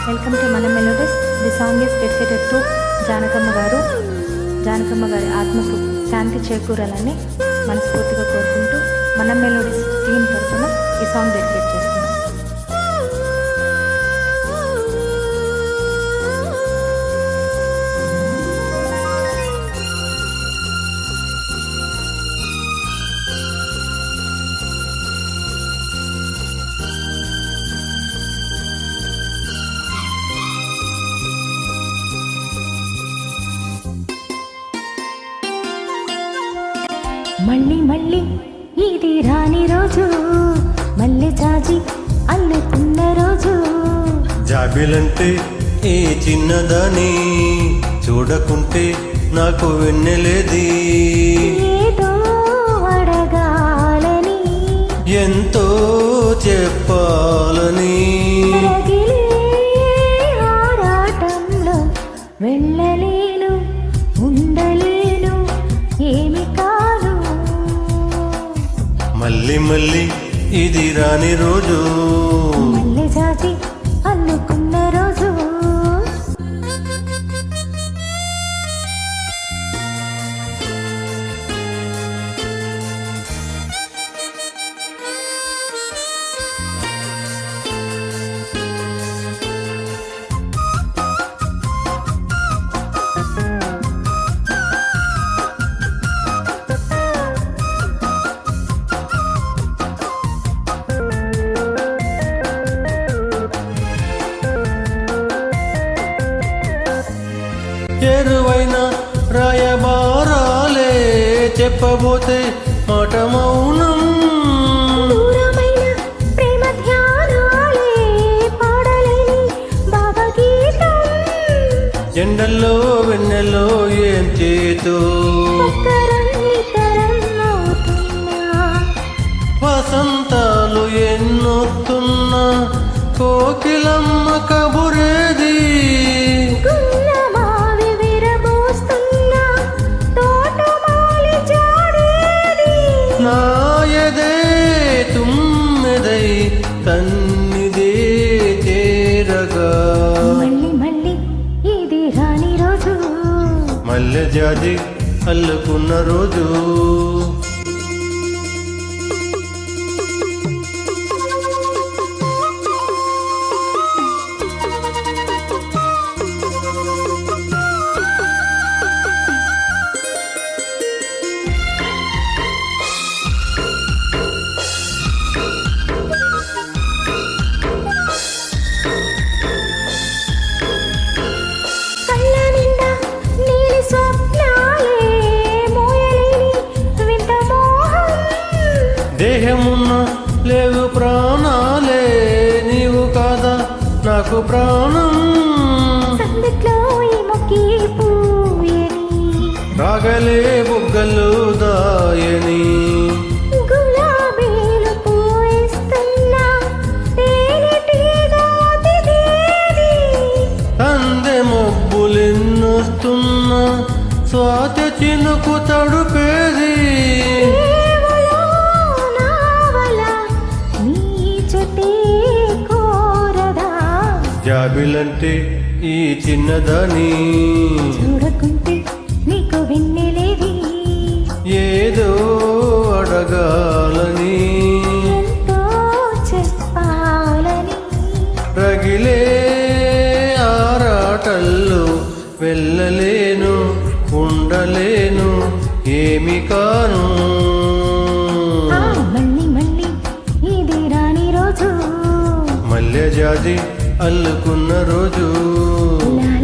Welcome to మన melodies. The song is dedicated to Janakamma గారు. జానకమ్మ గారి ఆత్మకు శాంతి చేకూరాలని మనస్ఫూర్తిగా కోరుకుంటూ మన మెలోడీస్ టీమ్ తరఫున ఈ సాంగ్ డెడికేట్ చేస్తున్నాం. మళ్ళీ మళ్ళీ ఇది రాని రోజు, మళ్ళీ జాజి అల్లుకున్న రోజు. జాబిలంటే ఈ చిన్నదాని చూడకుంటే నాకు వెన్నెలేది. ఏదో అడగాలని, ఎంతో చెప్పాలని, రగిలే ఆరాటంలో వెళ్ళలేను, ఉండలేను, ఏమి కాదు. మళ్ళీ మళ్ళీ ఇది రాని రోజు, మళ్ళీ జాజి అల్లుకున్న రోజు. ఎరువైన రాయబారాలే చెప్పబోతే మాట మౌనం. దూరమైన ప్రేమ ధ్యానాలే పాడలేని భావగీతం. ఎండల్లో వెన్నెల్లో ఏం చేతు, ఒక్కరం ఇద్దరం అవుతున్నా, వసంతాలు ఎన్నొస్తున్నా, కోకిలమ్మ కబురేది. గుల్లమావి విరబోస్తున్నా, తోటమాలి జాడేది. నా ఎదే తుమ్మెదై తన్నిదే చేరగా, మళ్ళీ మళ్ళీ ఇది రాని రోజు, మల్లె జాజి అల్లుకున్న రోజు. కళ్ళ నిండా నీలి స్వప్నాలే, మోయలేని వింత మోహం. దేహమున్న లేవు ప్రాణాలే, నీవు కాదా నాకు ప్రాణం. సందిట్లో ఈ మొక్కి పూయని, రాగలే బుగ్గలు దాయని, గులాబీలు పూయిస్తున్నా, తేనెటీగ అతిథేది. అందే మబ్బులెన్నొస్తున్నా, స్వాతి చినుకు తడుపేది. ఏవలో నావల నీ చుట్టే కోరదా, జాబిలంటే ఈ చిన్నదాని చూడకుంటే నీకు వెన్నెలేది. ఏదో అడగాలని, ఎంతో చెప్పాలని, రగిలే ఆరాటల్లో వెళ్ళలేను, ఉండలేను, ఏమి కాను. ఆ మళ్ళీ మళ్ళీ ఇది రాని రోజు, మల్లె జాజి అల్లుకున్న రోజు. లా